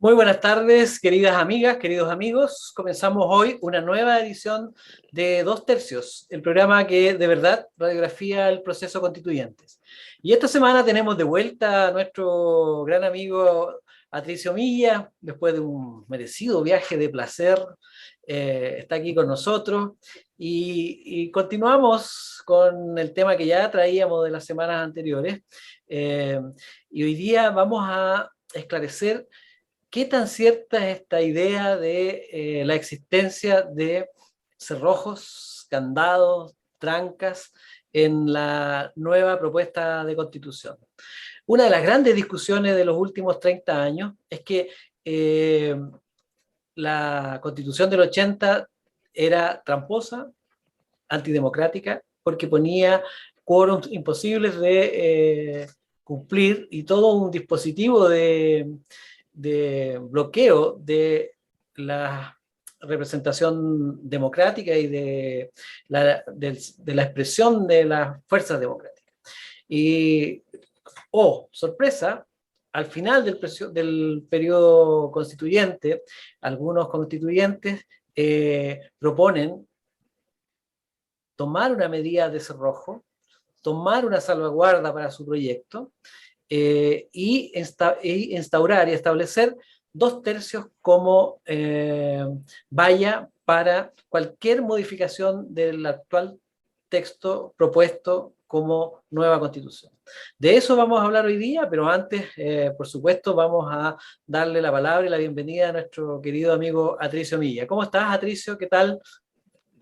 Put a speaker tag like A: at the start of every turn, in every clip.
A: Muy buenas tardes, queridas amigas, queridos amigos. Comenzamos hoy una nueva edición de Dos Tercios, el programa que de verdad radiografía el proceso constituyente. Y esta semana tenemos de vuelta a nuestro gran amigo Patricio Milla, después de un merecido viaje de placer, está aquí con nosotros y continuamos con el tema que ya traíamos de las semanas anteriores. Eh, y hoy día vamos a esclarecer ¿qué tan cierta es esta idea de la existencia de cerrojos, candados, trancas en la nueva propuesta de constitución? Una de las grandes discusiones de los últimos 30 años es que eh, la constitución del 80 era tramposa, antidemocrática, porque ponía quórums imposibles de cumplir y todo un dispositivo de bloqueo de la representación democrática y de la expresión de las fuerzas democráticas. Y, sorpresa, al final del periodo constituyente, algunos constituyentes proponen tomar una medida de cerrojo, tomar una salvaguarda para su proyecto y instaurar y establecer 2/3 como valla para cualquier modificación del actual texto propuesto como nueva constitución. De eso vamos a hablar hoy día, pero antes, por supuesto, vamos a darle la palabra y la bienvenida a nuestro querido amigo Atricio Milla. ¿Cómo estás, Atricio? ¿Qué tal?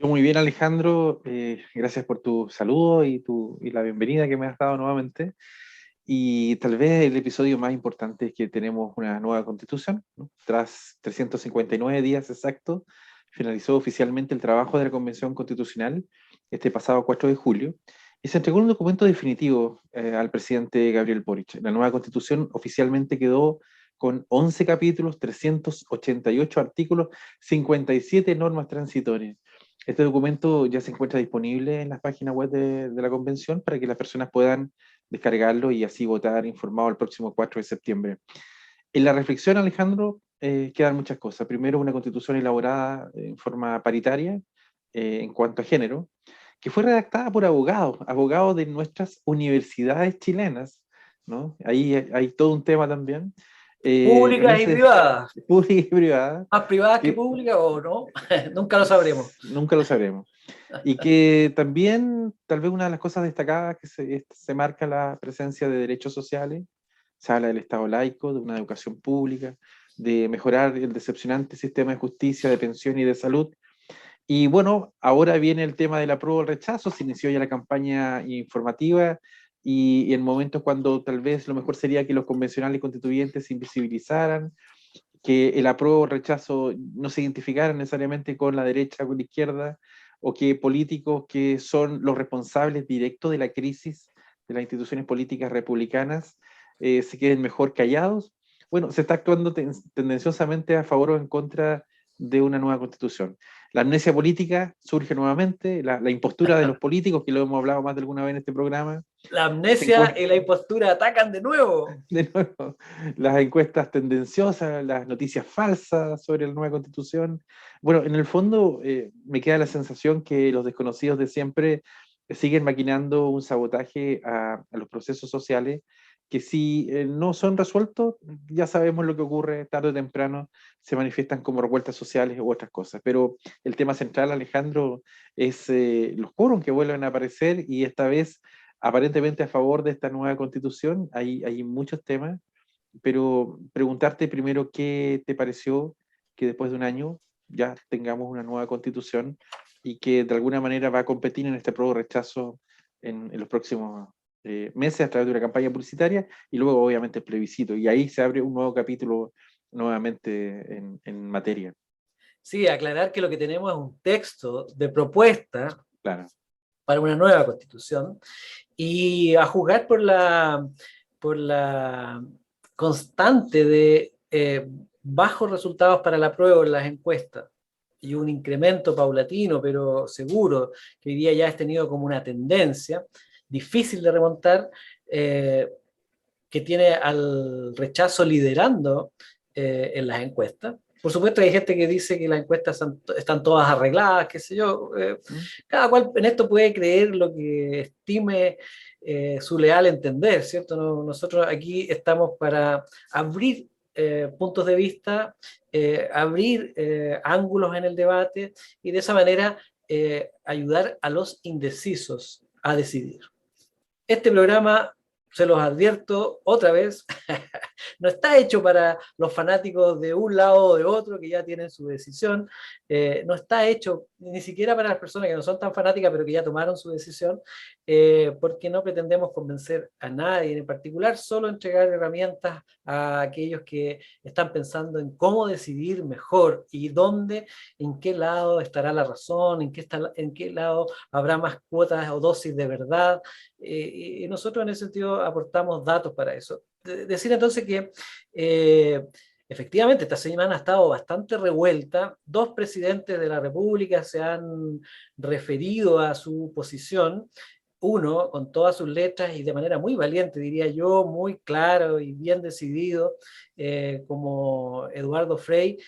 B: Yo muy bien, Alejandro. Gracias por tu saludo y la bienvenida que me has dado nuevamente. Y tal vez el episodio más importante es que tenemos una nueva constitución, ¿no? Tras 359 días exactos, finalizó oficialmente el trabajo de la Convención Constitucional este pasado 4 de julio y se entregó un documento definitivo al presidente Gabriel Boric. La nueva constitución oficialmente quedó con 11 capítulos, 388 artículos, 57 normas transitorias. Este documento ya se encuentra disponible en las páginas web de la convención para que las personas puedan descargarlo y así votar informado el próximo 4 de septiembre. En la reflexión, Alejandro, quedan muchas cosas. Primero, una constitución elaborada en forma paritaria en cuanto a género, que fue redactada por abogados, abogados de nuestras universidades chilenas, ¿no? Ahí hay todo un tema también. En
A: Públicas y
B: ese,
A: privadas.
B: pública y privada,
A: ¿Más privadas que
B: que
A: públicas o no? Nunca lo sabremos.
B: nunca lo sabremos. Y que también, tal vez una de las cosas destacadas que se marca la presencia de derechos sociales, se habla del Estado laico, de una educación pública, de mejorar el decepcionante sistema de justicia, de pensión y de salud. Y bueno, ahora viene el tema del apruebo o el rechazo, se inició ya la campaña informativa y en momentos cuando tal vez lo mejor sería que los convencionales constituyentes se invisibilizaran, que el apruebo o rechazo no se identificara necesariamente con la derecha o con la izquierda, o que políticos que son los responsables directos de la crisis de las instituciones políticas republicanas se queden mejor callados. Bueno, se está actuando tendenciosamente a favor o en contra de una nueva constitución. La amnesia política surge nuevamente, la impostura de los políticos, que lo hemos hablado más de alguna vez en este programa,
A: La
B: las
A: amnesia
B: encuestas,
A: y la impostura atacan de nuevo.
B: de nuevo, las encuestas tendenciosas, las noticias falsas sobre la nueva constitución. Bueno, en el fondo me queda la sensación que los desconocidos de siempre siguen maquinando un sabotaje a los procesos sociales que si no son resueltos, ya sabemos lo que ocurre tarde o temprano, se manifiestan como revueltas sociales u otras cosas. Pero el tema central, Alejandro, es los quórums que vuelven a aparecer y esta vez aparentemente a favor de esta nueva constitución. Hay muchos temas, pero preguntarte primero qué te pareció que después de un año ya tengamos una nueva constitución y que de alguna manera va a competir en este prueba rechazo en los próximos meses a través de una campaña publicitaria y luego obviamente el plebiscito. Y ahí se abre un nuevo capítulo nuevamente en materia.
A: Sí, aclarar que lo que tenemos es un texto de propuesta
B: Claro.
A: para una nueva constitución y a juzgar por la constante de bajos resultados para la prueba en las encuestas y un incremento paulatino pero seguro que hoy día ya has tenido como una tendencia difícil de remontar, que tiene al rechazo liderando en las encuestas. Por supuesto, hay gente que dice que las encuestas están todas arregladas, qué sé yo. Cada cual en esto puede creer lo que estime su leal entender, ¿cierto? Nosotros aquí estamos para abrir puntos de vista, abrir ángulos en el debate y de esa manera ayudar a los indecisos a decidir. Este programa, se los advierto otra vez, no está hecho para los fanáticos de un lado o de otro que ya tienen su decisión, no está hecho ni siquiera para las personas que no son tan fanáticas pero que ya tomaron su decisión, porque no pretendemos convencer a nadie en particular, solo entregar herramientas a aquellos que están pensando en cómo decidir mejor y dónde, en qué lado estará la razón, en qué lado habrá más cuotas o dosis de verdad. Y nosotros en ese sentido aportamos datos para eso. Decir entonces que efectivamente esta semana ha estado bastante revuelta. Dos presidentes de la República se han referido a su posición, uno con todas sus letras y de manera muy valiente, diría yo, muy claro y bien decidido, como Eduardo Frei,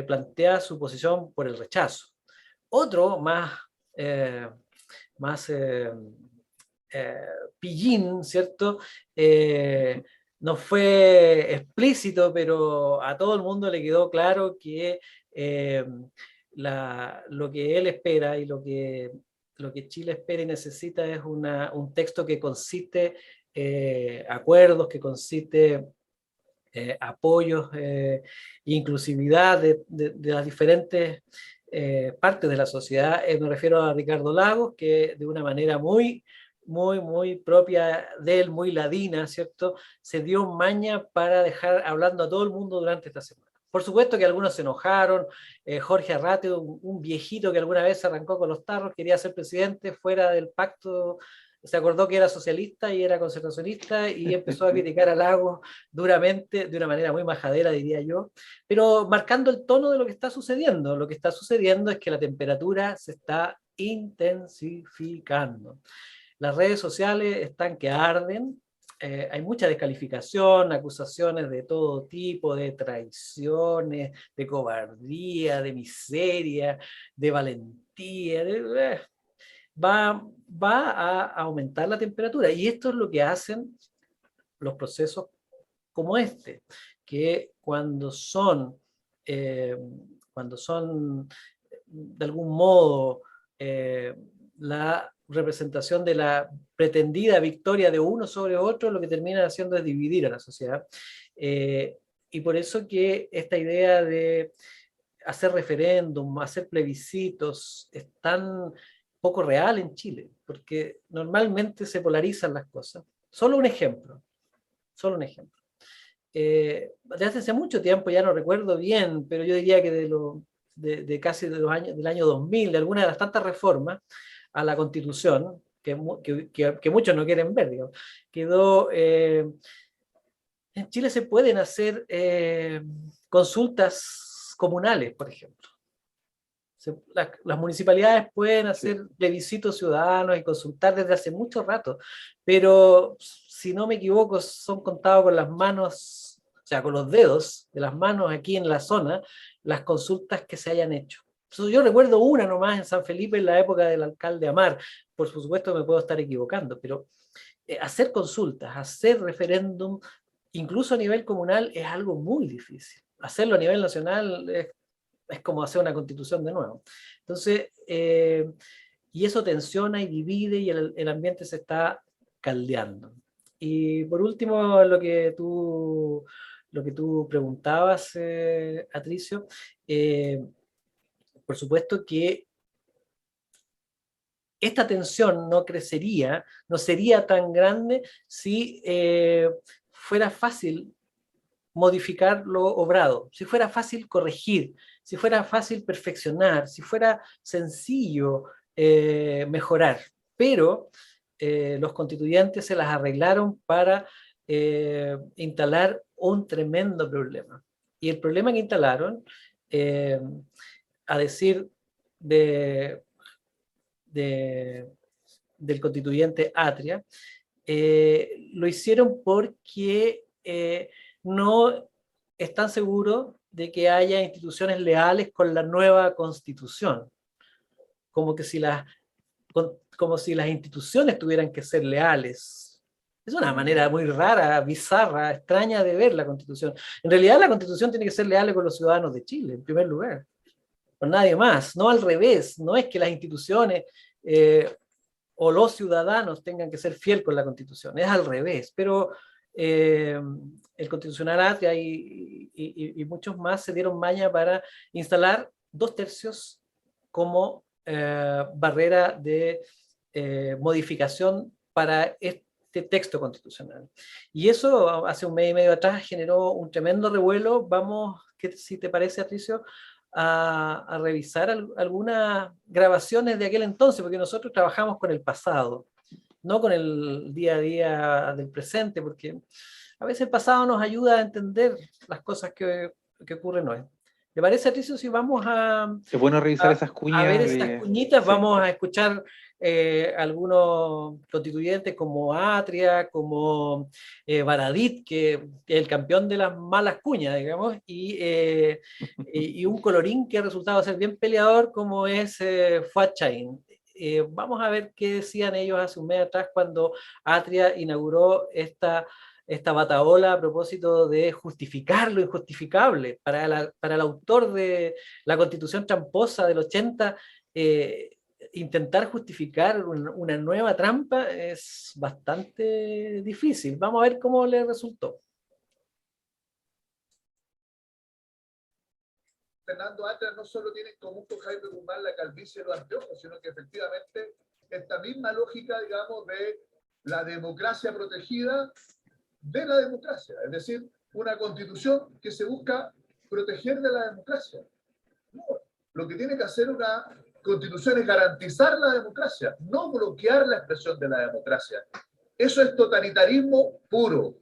A: plantea su posición por el rechazo. Otro eh, más eh, pillín, ¿cierto? No fue explícito, pero a todo el mundo le quedó claro que eh, lo que él espera y lo que Chile espera y necesita es un texto que concite acuerdos, que concite apoyos, inclusividad de las diferentes partes de la sociedad. Me refiero a Ricardo Lagos, que de una manera muy propia de él, muy ladina, ¿cierto? Se dio maña para dejar hablando a todo el mundo durante esta semana. Por supuesto que algunos se enojaron. Jorge Arrate, un viejito que alguna vez arrancó con los tarros, quería ser presidente fuera del pacto, se acordó que era socialista y era conservacionista y empezó a criticar a Lagos duramente, de una manera muy majadera, diría yo, pero marcando el tono de lo que está sucediendo. Lo que está sucediendo es que la temperatura se está intensificando. Las redes sociales están que arden, hay mucha descalificación, acusaciones de todo tipo, de traiciones, de cobardía, de miseria, de valentía, va a aumentar la temperatura. Y esto es lo que hacen los procesos como este, que cuando son de algún modo la representación de la pretendida victoria de uno sobre otro, lo que termina haciendo es dividir a la sociedad. Y por eso que esta idea de hacer referéndum, hacer plebiscitos, es tan poco real en Chile, porque normalmente se polarizan las cosas. Solo un ejemplo. Desde hace mucho tiempo, ya no recuerdo bien, pero yo diría que de casi del año 2000, de alguna de las tantas reformas a la Constitución, que muchos no quieren ver, digamos, quedó... en Chile se pueden hacer consultas comunales, por ejemplo. Las municipalidades pueden hacer plebiscitos ciudadanos y consultar desde hace mucho rato, pero si no me equivoco, son contados con las manos, o sea, con los dedos de las manos aquí en la zona, las consultas que se hayan hecho. Yo recuerdo una nomás en San Felipe en la época del alcalde Amar, por supuesto me puedo estar equivocando, pero hacer consultas, hacer referéndum, incluso a nivel comunal, es algo muy difícil. Hacerlo a nivel nacional es como hacer una constitución de nuevo. Entonces, y eso tensiona y divide y el ambiente se está caldeando. Y por último, lo que tú preguntabas, Atricio, por supuesto que esta tensión no crecería, no sería tan grande si fuera fácil modificar lo obrado, si fuera fácil corregir, si fuera fácil perfeccionar, si fuera sencillo mejorar. Pero los constituyentes se las arreglaron para instalar un tremendo problema. Y el problema que instalaron, eh, a decir de, de, del constituyente Atria, lo hicieron porque no están seguros de que haya instituciones leales con la nueva constitución, como que si como si las instituciones tuvieran que ser leales. Es una manera muy rara, bizarra, extraña de ver la Constitución. En realidad la Constitución tiene que ser leal con los ciudadanos de Chile, en primer lugar, con nadie más, no al revés. No es que las instituciones o los ciudadanos tengan que ser fiel con la Constitución, es al revés. Pero el Constitucional Atria y muchos más se dieron maña para instalar 2/3 como barrera de modificación para este texto constitucional. Y eso hace un mes y medio atrás generó un tremendo revuelo. Vamos, si te parece, Patricio, a revisar algunas grabaciones de aquel entonces, porque nosotros trabajamos con el pasado, no con el día a día del presente, porque a veces el pasado nos ayuda a entender las cosas que ocurren hoy. ¿Te parece, Patricio, si vamos
B: Es bueno revisar esas
A: a ver
B: cuñas
A: estas
B: de...
A: cuñitas?
B: Sí.
A: Vamos a escuchar algunos constituyentes como Atria, como Baradit, que es el campeón de las malas cuñas, digamos, y un colorín que ha resultado ser bien peleador como es Fuad Chaín. Vamos a ver qué decían ellos hace un mes atrás cuando Atria inauguró esta batahola a propósito de justificar lo injustificable. Para el autor de la Constitución tramposa del 80, intentar justificar una nueva trampa es bastante difícil. Vamos a ver cómo le resultó.
C: Fernando Atria no solo tiene en común con Jaime Guzmán la calvicie y los anteojos, sino que efectivamente esta misma lógica, digamos, de la democracia protegida de la democracia, es decir, una constitución que se busca proteger de la democracia. No, lo que tiene que hacer una constitución es garantizar la democracia, no bloquear la expresión de la democracia. Eso es totalitarismo puro.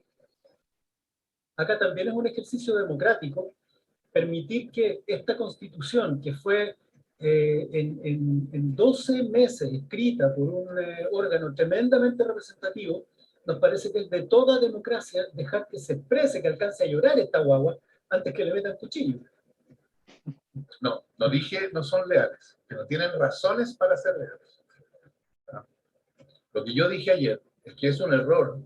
D: Acá también es un ejercicio democrático permitir que esta constitución, que fue en 12 meses escrita por un órgano tremendamente representativo, nos parece que es de toda democracia dejar que se exprese, que alcance a llorar esta guagua antes que le metan cuchillo.
C: No, no dije no son leales, que no tienen razones para ser leales. Lo que yo dije ayer es que es un error,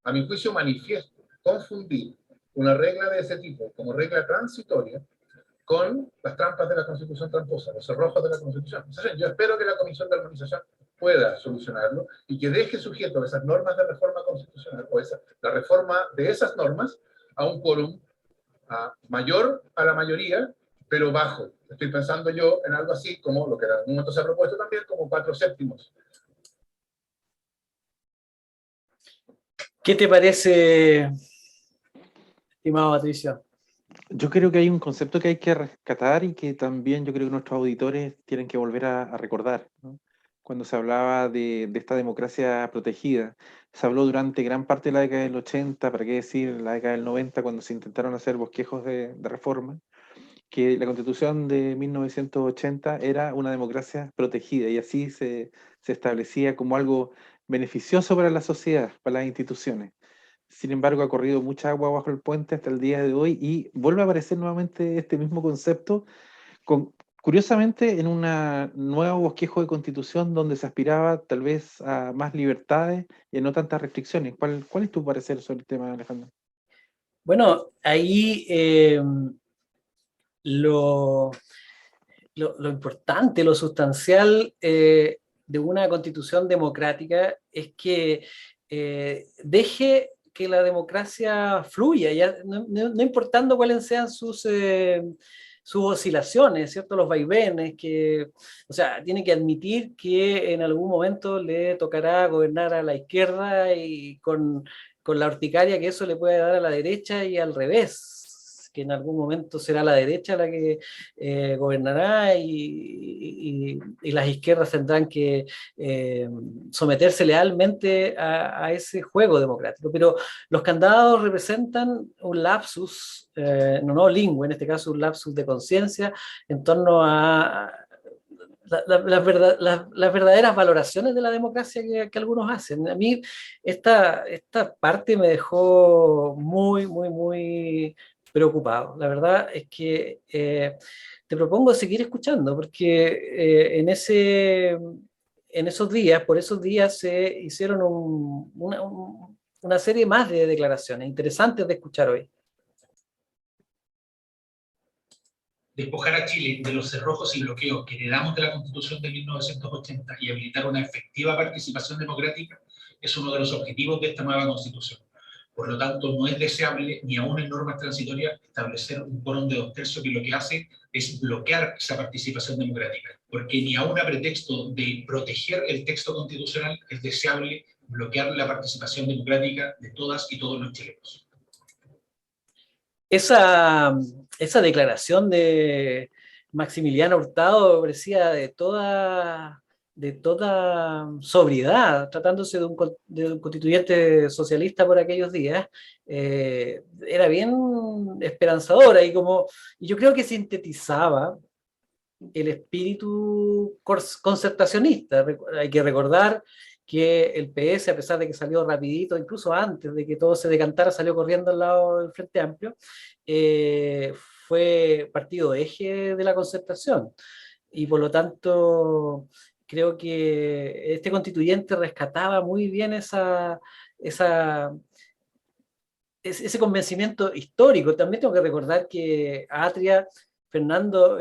C: a mi juicio manifiesto, confundir una regla de ese tipo como regla transitoria con las trampas de la Constitución tramposa, los cerrojos de la Constitución. Entonces, yo espero que la Comisión de Armonización pueda solucionarlo y que deje sujeto a esas normas de reforma constitucional, o la reforma de esas normas, a un quórum mayor a la mayoría, pero bajo. Estoy pensando yo en algo así como lo que en algún momento se ha propuesto también, como 4/7.
A: ¿Qué te parece, estimado Patricio?
B: Yo creo que hay un concepto que hay que rescatar y que también yo creo que nuestros auditores tienen que volver a recordar, ¿no? Cuando se hablaba de esta democracia protegida, se habló durante gran parte de la década del 80, para qué decir la década del 90, cuando se intentaron hacer bosquejos de reforma, que la Constitución de 1980 era una democracia protegida y así se establecía como algo beneficioso para la sociedad, para las instituciones. Sin embargo, ha corrido mucha agua bajo el puente hasta el día de hoy y vuelve a aparecer nuevamente este mismo concepto, curiosamente en un nuevo bosquejo de constitución donde se aspiraba tal vez a más libertades y a no tantas restricciones. ¿Cuál es tu parecer sobre el tema, Alejandro?
A: Bueno, ahí lo importante, lo sustancial de una constitución democrática es que deje que la democracia fluya, ya, no importando cuáles sean sus oscilaciones, ¿cierto? Los vaivenes, o sea, tiene que admitir que en algún momento le tocará gobernar a la izquierda y con la urticaria que eso le puede dar a la derecha y al revés, que en algún momento será la derecha la que gobernará y las izquierdas tendrán que someterse lealmente a ese juego democrático. Pero los candados representan un lapsus, no lingüe, en este caso un lapsus de conciencia en torno a las verdaderas valoraciones de la democracia que algunos hacen. A mí esta parte me dejó muy preocupado. La verdad es que te propongo seguir escuchando, porque en esos días, por esos días se hicieron una serie más de declaraciones interesantes de escuchar hoy.
E: Despojar a Chile de los cerrojos y bloqueos que heredamos de la Constitución de 1980 y habilitar una efectiva participación democrática es uno de los objetivos de esta nueva Constitución. Por lo tanto, no es deseable, ni aún en normas transitorias, establecer un quórum de 2/3 que lo que hace es bloquear esa participación democrática, porque ni aún a pretexto de proteger el texto constitucional es deseable bloquear la participación democrática de todas y todos los chilenos.
A: Esa declaración de Maximiliano Hurtado parecía de toda sobriedad, tratándose de un constituyente socialista por aquellos días, era bien esperanzadora y yo creo que sintetizaba el espíritu concertacionista. Hay que recordar que el PS, a pesar de que salió rapidito, incluso antes de que todo se decantara, salió corriendo al lado del Frente Amplio, eh, fue partido eje de la concertación. Y por lo tanto, creo que este constituyente rescataba muy bien ese convencimiento histórico. También tengo que recordar que Atria, Fernando,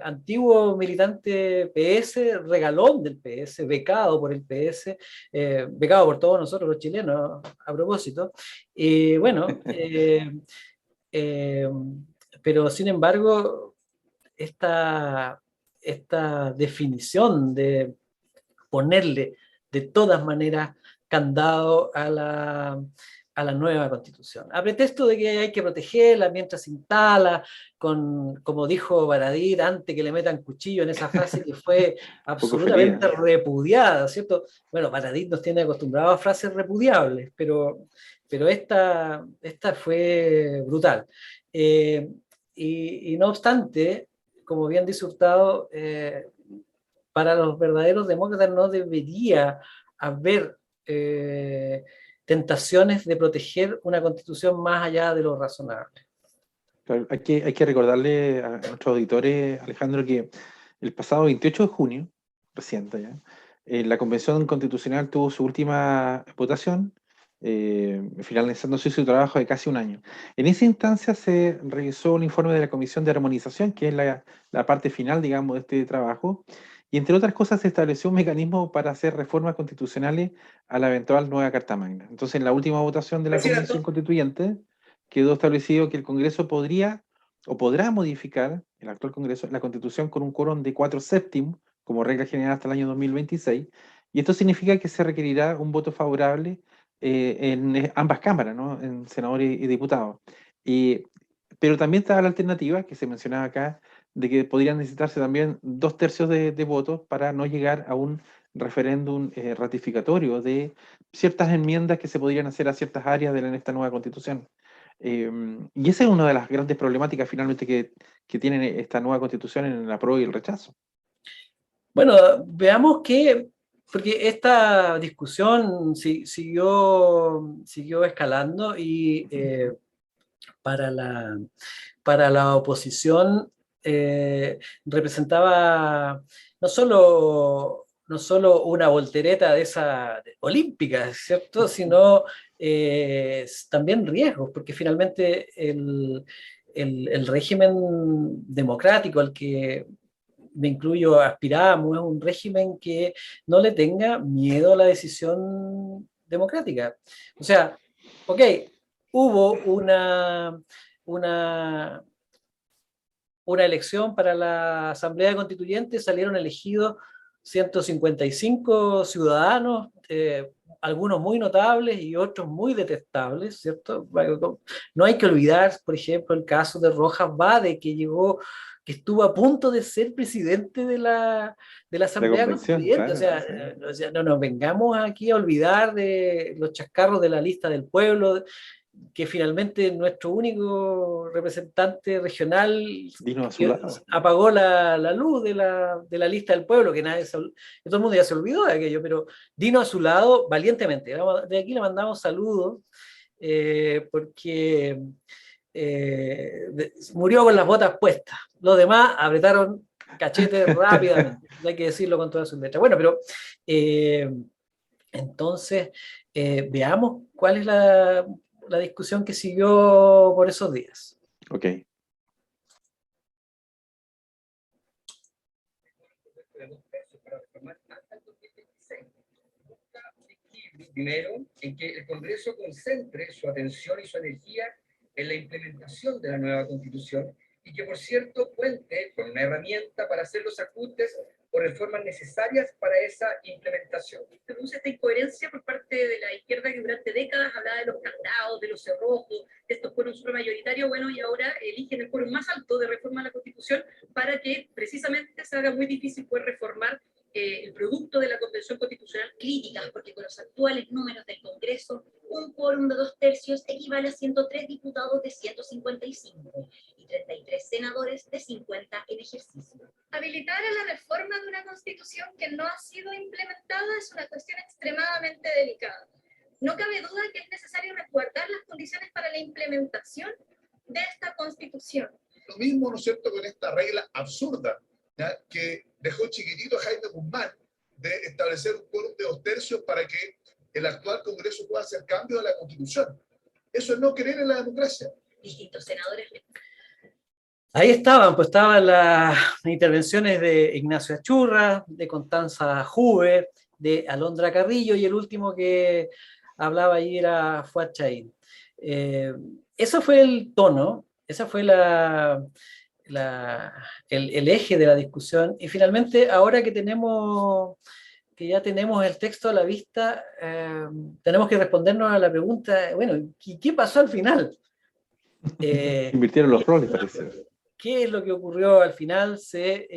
A: antiguo militante PS, regalón del PS, becado por el PS, becado por todos nosotros los chilenos, a propósito. Bueno, eh, pero sin embargo, esta definición de ponerle de todas maneras candado a la nueva constitución, a pretexto de que hay que protegerla mientras se instala, como dijo Baradit, antes que le metan cuchillo en esa frase que fue absolutamente repudiada, ¿cierto? Bueno, Baradit nos tiene acostumbrados a frases repudiables, pero esta fue brutal. Y no obstante, como bien dice Hurtado, para los verdaderos demócratas no debería haber tentaciones de proteger una constitución más allá de lo razonable.
B: Claro, hay que recordarle a nuestros auditores, Alejandro, que el pasado 28 de junio, reciente ya, la Convención Constitucional tuvo su última votación, finalizando su trabajo de casi un año. En esa instancia se revisó un informe de la Comisión de Armonización, que es la parte final, digamos, de este trabajo, y entre otras cosas se estableció un mecanismo para hacer reformas constitucionales a la eventual nueva Carta Magna. Entonces, en la última votación de la Convención Constituyente, quedó establecido que el Congreso podría o podrá modificar, el actual Congreso, la Constitución con un quórum de 4/7 como regla general hasta el año 2026, y esto significa que se requerirá un voto favorable en ambas cámaras, ¿no? En senadores y diputados. Pero también está la alternativa que se mencionaba acá, de que podrían necesitarse también 2/3 de votos para no llegar a un referéndum ratificatorio de ciertas enmiendas que se podrían hacer a ciertas áreas de esta nueva Constitución. Y esa es una de las grandes problemáticas finalmente que tiene esta nueva Constitución en el apruebo y el rechazo.
A: Bueno, veamos porque esta discusión siguió escalando y para la oposición representaba no solo una voltereta de esa olímpica, ¿cierto? Sino también riesgos, porque finalmente el régimen democrático al que me incluyo, aspiramos, es un régimen que no le tenga miedo a la decisión democrática. O sea, ok, hubo una elección para la Asamblea Constituyente, salieron elegidos 155 ciudadanos, algunos muy notables y otros muy detestables, ¿cierto? No hay que olvidar, por ejemplo, el caso de Rojas Vade, que estuvo a punto de ser presidente de la Asamblea Constituyente. Claro, o sea, no nos vengamos aquí a olvidar de los chascarros de la lista del pueblo, que finalmente nuestro único representante regional apagó la luz de la lista del pueblo, que todo el mundo ya se olvidó de aquello, pero Dino Azulado valientemente. De aquí le mandamos saludos, porque murió con las botas puestas. Los demás apretaron cachetes rápidamente, hay que decirlo con todas sus letras. Bueno, pero entonces veamos cuál es la discusión que siguió por esos días.
B: Ok.
F: Primero, en que el Congreso concentre su atención y su energía en la implementación de la nueva Constitución y que, por cierto, cuente con una herramienta para hacer los ajustes o reformas necesarias para esa implementación.
G: Se produce esta incoherencia por parte de la izquierda que durante décadas hablaba de los candados, de los cerrojos, de estos quórums supermayoritarios, bueno, y ahora eligen el quórum más alto de reforma a la Constitución para que precisamente se haga muy difícil poder reformar el producto de la Convención Constitucional.
H: Críticas, porque con los actuales números del Congreso, un quórum de 2/3 equivale a 103 diputados de 155 y 33 senadores de 50 en ejercicio.
G: Habilitar a la reforma de una Constitución que no ha sido implementada es una cuestión extremadamente delicada. No cabe duda que es necesario resguardar las condiciones para la implementación de esta Constitución.
C: Lo mismo, ¿no es cierto?, con esta regla absurda, ¿ya?, que dejó chiquitito a Jaime Guzmán de establecer un quórum de 2/3 para que el actual Congreso pueda hacer cambios a la Constitución. Eso es no creer en la democracia.
H: Distintos senadores.
A: Ahí estaban, pues estaban las intervenciones de Ignacio Achurra, de Constanza Juve, de Alondra Carrillo, y el último que hablaba ahí era Fuad Chahín. Eso fue el tono, esa fue el eje de la discusión, y finalmente, ahora que ya tenemos el texto a la vista, tenemos que respondernos a la pregunta, bueno, ¿qué pasó al final?
B: Invirtieron los roles, parece.
A: ¿Qué es lo que ocurrió al final? Se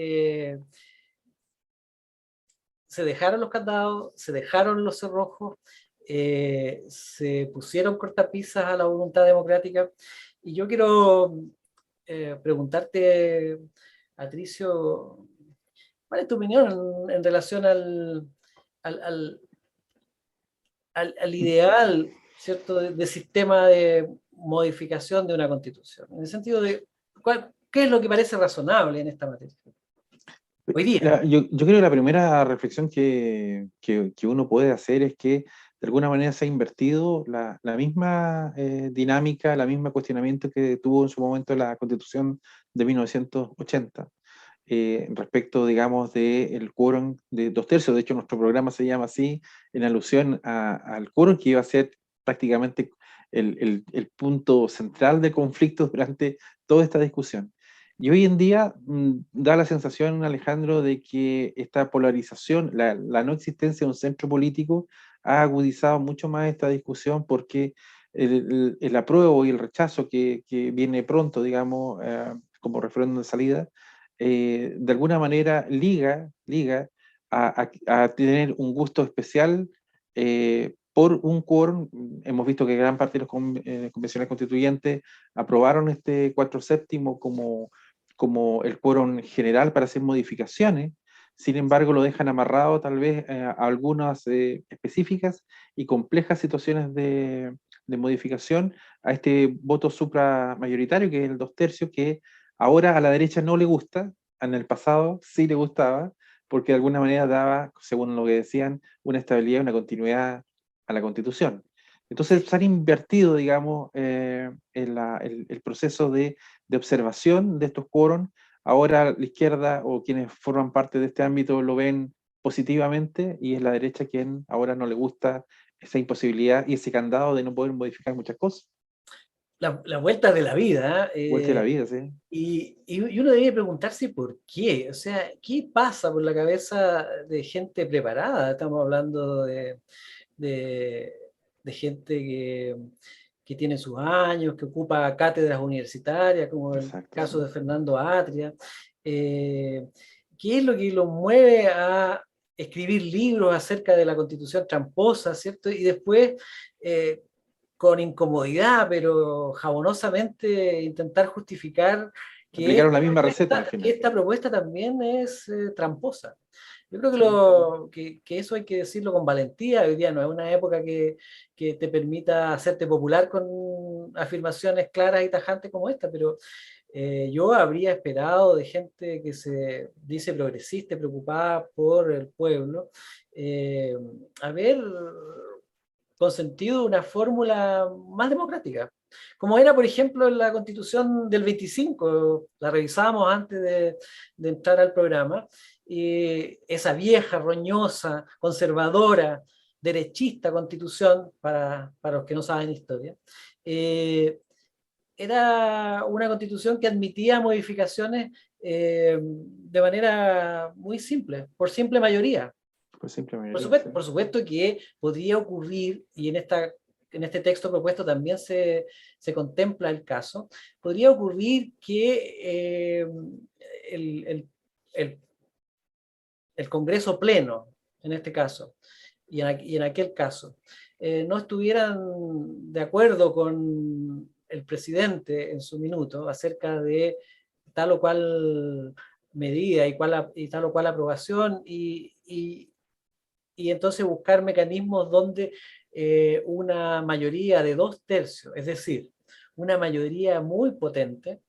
A: dejaron los candados, se dejaron los cerrojos, se pusieron cortapisas a la voluntad democrática, y yo quiero preguntarte, Patricio, ¿cuál es tu opinión en relación al ideal, ¿cierto?, de sistema de modificación de una constitución? En el sentido de, ¿qué es lo que parece razonable en esta materia hoy día?
B: Yo creo que la primera reflexión que uno puede hacer es que de alguna manera se ha invertido la misma dinámica, la misma cuestionamiento que tuvo en su momento la Constitución de 1980. Respecto, digamos, del quórum de 2/3. De hecho, nuestro programa se llama así en alusión al quórum, que iba a ser prácticamente el punto central de conflicto durante toda esta discusión. Y hoy en día da la sensación, Alejandro, de que esta polarización, la no existencia de un centro político, ha agudizado mucho más esta discusión, porque el apruebo y el rechazo que viene pronto, digamos, como referéndum de salida, de alguna manera liga a tener un gusto especial por un quórum. Hemos visto que gran parte de los convencionales constituyentes aprobaron este 4/7 como el quórum general para hacer modificaciones. Sin embargo, lo dejan amarrado tal vez a algunas específicas y complejas situaciones de modificación a este voto supramayoritario, que es el 2/3, que ahora a la derecha no le gusta. En el pasado sí le gustaba, porque de alguna manera daba, según lo que decían, una estabilidad y una continuidad a la Constitución. Entonces se han invertido, digamos, el proceso de observación de estos quórums. Ahora la izquierda o quienes forman parte de este ámbito lo ven positivamente, y es la derecha quien ahora no le gusta esa imposibilidad y ese candado de no poder modificar muchas cosas.
A: Las vueltas de la vida.
B: Vuelta de la vida, sí.
A: Y uno debe preguntarse por qué. O sea, ¿qué pasa por la cabeza de gente preparada? Estamos hablando de gente que tiene sus años, que ocupa cátedras universitarias, como el caso de Fernando Atria. ¿Qué es lo que los mueve a escribir libros acerca de la Constitución tramposa, ¿cierto? Y después, con incomodidad, pero jabonosamente, intentar justificar que
B: aplicaron la misma receta al final.
A: esta propuesta también es tramposa. Yo creo que eso hay que decirlo con valentía. Hoy día no es una época que te permita hacerte popular con afirmaciones claras y tajantes como esta, pero yo habría esperado de gente que se dice progresista y preocupada por el pueblo, haber consentido una fórmula más democrática. Como era, por ejemplo, en la Constitución del 25, la revisábamos antes de entrar al programa, y esa vieja, roñosa, conservadora, derechista Constitución, para los que no saben historia, era una Constitución que admitía modificaciones de manera muy simple, por simple mayoría.
B: Por simple
A: Por
B: mayoría,
A: supuesto,
B: sí.
A: por supuesto que podría ocurrir, y en este texto propuesto también se contempla el caso, podría ocurrir que el, el- el- el Congreso Pleno, en este caso, y en aquel caso, no estuvieran de acuerdo con el presidente en su minuto acerca de tal o cual medida y tal o cual aprobación, y entonces buscar mecanismos donde una mayoría de 2/3, es decir, una mayoría muy potente,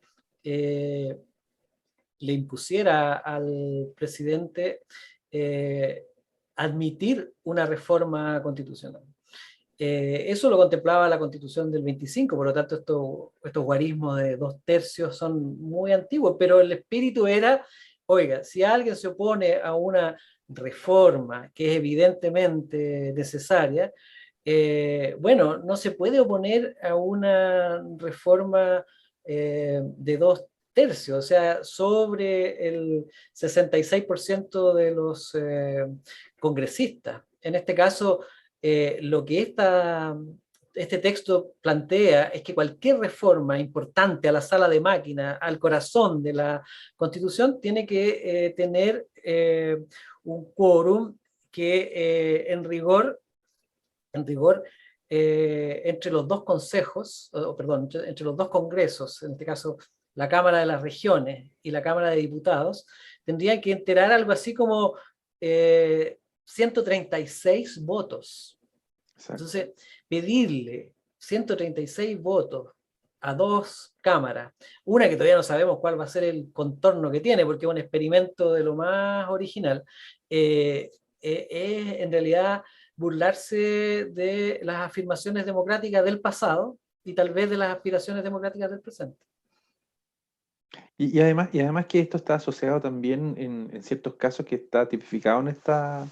A: eh, le impusiera al presidente eh, admitir una reforma constitucional. Eso lo contemplaba la Constitución del 25, por lo tanto estos guarismos de 2/3 son muy antiguos, pero el espíritu era, oiga, si alguien se opone a una reforma que es evidentemente necesaria, bueno, no se puede oponer a una reforma de 2/3, o sea, sobre el 66% de los congresistas. En este caso, lo que este texto plantea es que cualquier reforma importante a la sala de máquina, al corazón de la Constitución, tiene que tener un quórum que en rigor entre los dos consejos, perdón, entre los dos congresos, en este caso la Cámara de las Regiones y la Cámara de Diputados, tendrían que enterar algo así como 136 votos.
B: Exacto.
A: Entonces, pedirle 136 votos a dos cámaras, una que todavía no sabemos cuál va a ser el contorno que tiene, porque es un experimento de lo más original, es en realidad burlarse de las afirmaciones democráticas del pasado y tal vez de las aspiraciones democráticas del presente.
B: Y además que esto está asociado también en ciertos casos que está tipificado en esta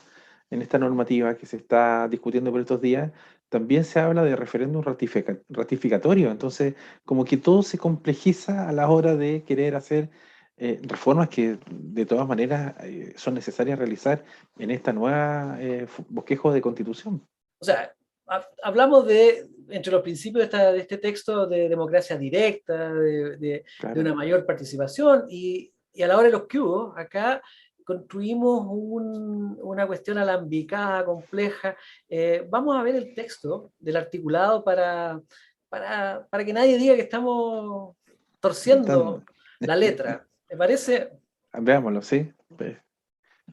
B: normativa que se está discutiendo por estos días, también se habla de referéndum ratificatorio. Entonces, como que todo se complejiza a la hora de querer hacer reformas que de todas maneras son necesarias realizar en esta nueva bosquejo de constitución.
A: O sea, hablamos entre los principios de este texto, de democracia directa, de
B: Claro.
A: una mayor participación, y a la hora de los que hubo, acá construimos una cuestión alambicada, compleja. Vamos a ver el texto del articulado para que nadie diga que estamos torciendo la letra. ¿Me parece?
B: Veámoslo, sí.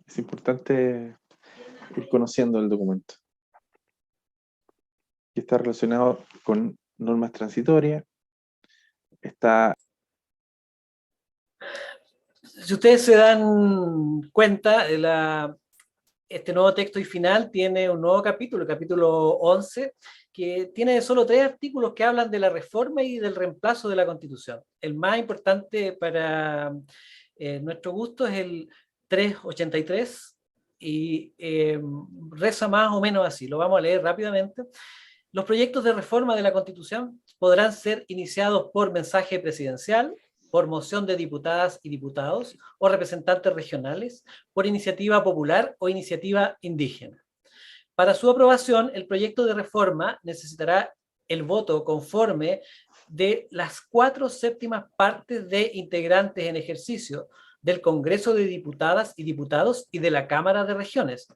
B: Es importante ir conociendo el documento, que está relacionado con normas transitorias. Está.
A: Si ustedes se dan cuenta, este nuevo texto y final tiene un nuevo capítulo, el capítulo 11, que tiene solo 3 artículos que hablan de la reforma y del reemplazo de la Constitución. El más importante para nuestro gusto es el 383 y reza más o menos así. Lo vamos a leer rápidamente. Los proyectos de reforma de la Constitución podrán ser iniciados por mensaje presidencial, por moción de diputadas y diputados o representantes regionales, por iniciativa popular o iniciativa indígena. Para su aprobación, el proyecto de reforma necesitará el voto conforme de las 4/7 partes de integrantes en ejercicio del Congreso de Diputadas y Diputados y de la Cámara de Regiones.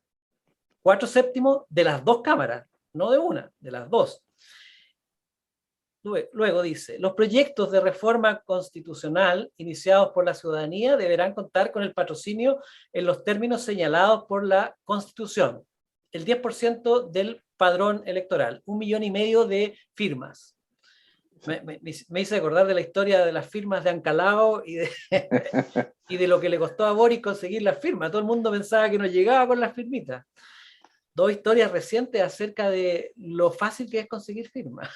A: 4/7 de las 2 cámaras, no de una, de las 2. Luego dice, los proyectos de reforma constitucional iniciados por la ciudadanía deberán contar con el patrocinio en los términos señalados por la Constitución. El 10% del padrón electoral, 1,5 millones de firmas. Me hice acordar de la historia de las firmas de Ancalao y de lo que le costó a Boris conseguir las firmas. Todo el mundo pensaba que no llegaba con las firmitas. 2 historias recientes acerca de lo fácil que es conseguir firmas.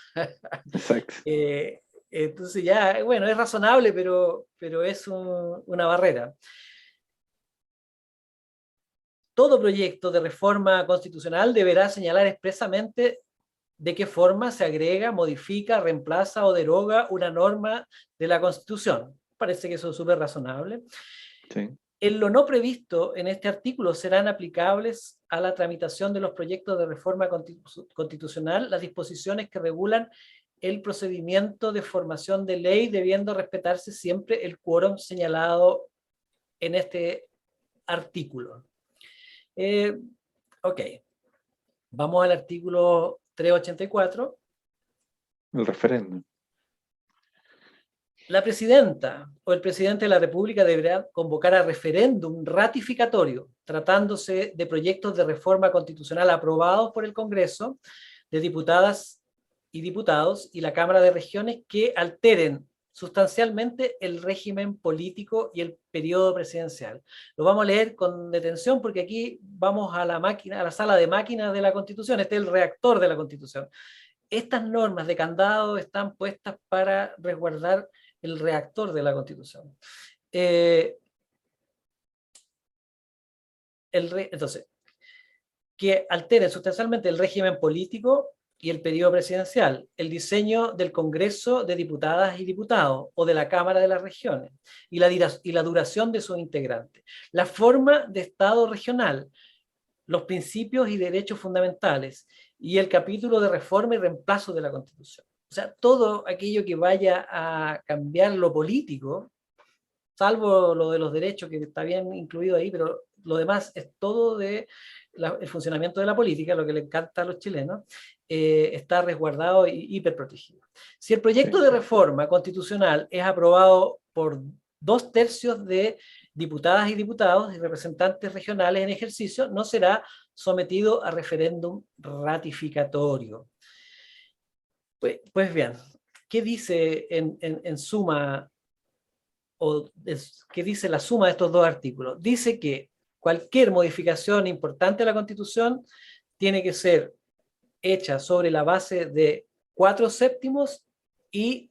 B: Exacto.
A: Entonces ya, bueno, es razonable, pero es una barrera. Todo proyecto de reforma constitucional deberá señalar expresamente de qué forma se agrega, modifica, reemplaza o deroga una norma de la Constitución. Parece que eso es súper razonable.
B: Sí.
A: En lo no previsto en este artículo serán aplicables a la tramitación de los proyectos de reforma constitucional las disposiciones que regulan el procedimiento de formación de ley, debiendo respetarse siempre el quórum señalado en este artículo. Ok, vamos al artículo 384.
B: El referéndum.
A: La presidenta o el presidente de la República deberá convocar a referéndum ratificatorio, tratándose de proyectos de reforma constitucional aprobados por el Congreso de Diputadas y Diputados y la Cámara de Regiones que alteren sustancialmente el régimen político y el periodo presidencial. Lo vamos a leer con detención porque aquí vamos a la máquina, a la sala de máquinas de la Constitución. Este es el reactor de la Constitución. Estas normas de candado están puestas para resguardar el reactor de la Constitución. Entonces, que alteren sustancialmente el régimen político y el periodo presidencial, el diseño del Congreso de Diputadas y Diputados o de la Cámara de las Regiones y la duración de sus integrantes, la forma de Estado regional, los principios y derechos fundamentales y el capítulo de reforma y reemplazo de la Constitución. O sea, todo aquello que vaya a cambiar lo político, salvo lo de los derechos que está bien incluido ahí, pero lo demás es todo de el funcionamiento de la política, lo que le encanta a los chilenos, está resguardado y hiperprotegido. Si el proyecto de reforma constitucional es aprobado por 2/3 de diputadas y diputados y representantes regionales en ejercicio, no será sometido a referéndum ratificatorio. Pues bien, ¿qué dice en suma, o qué dice la suma de estos 2 artículos? Dice que cualquier modificación importante de la Constitución tiene que ser hecha sobre la base de 4/7 y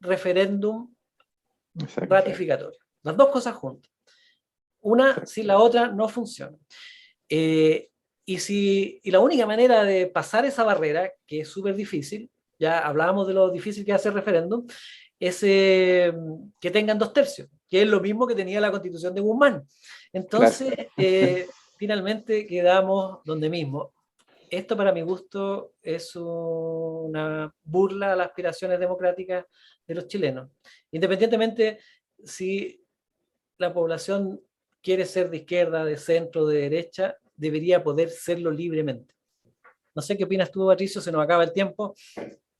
A: referéndum ratificatorio. Las 2 cosas juntas. Una sin la otra no funciona. Y la única manera de pasar esa barrera, que es súper difícil, ya hablábamos de lo difícil que es hacer referéndum, es que tengan 2/3, que es lo mismo que tenía la Constitución de Guzmán. Entonces, finalmente quedamos donde mismo. Esto, para mi gusto, es una burla a las aspiraciones democráticas de los chilenos. Independientemente si la población quiere ser de izquierda, de centro, de derecha, debería poder serlo libremente. No sé qué opinas tú, Patricio, se nos acaba el tiempo.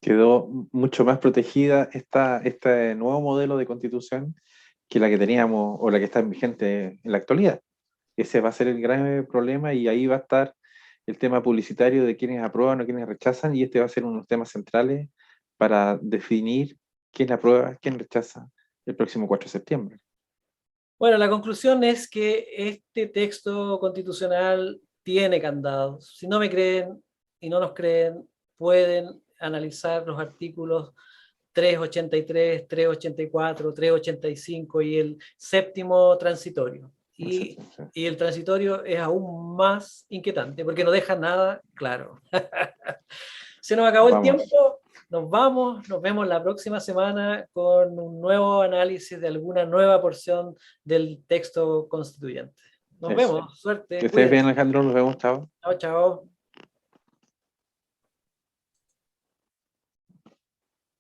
B: Quedó mucho más protegida este nuevo modelo de constitución que la que teníamos o la que está vigente en la actualidad. Ese va a ser el gran problema y ahí va a estar el tema publicitario de quienes aprueban o quienes rechazan, y este va a ser uno de los temas centrales para definir quién aprueba, quién rechaza el próximo 4 de septiembre.
A: Bueno, la conclusión es que este texto constitucional tiene candados. Si no me creen y no nos creen, pueden analizar los artículos 383, 384, 385 y el 7º transitorio. Y el transitorio es aún más inquietante porque no deja nada claro. Se nos acabó el tiempo, nos vamos, nos vemos la próxima semana con un nuevo análisis de alguna nueva porción del texto constituyente. Nos vemos, suerte.
B: Que estés bien, Alejandro, nos vemos, chao.
A: Chao, chao.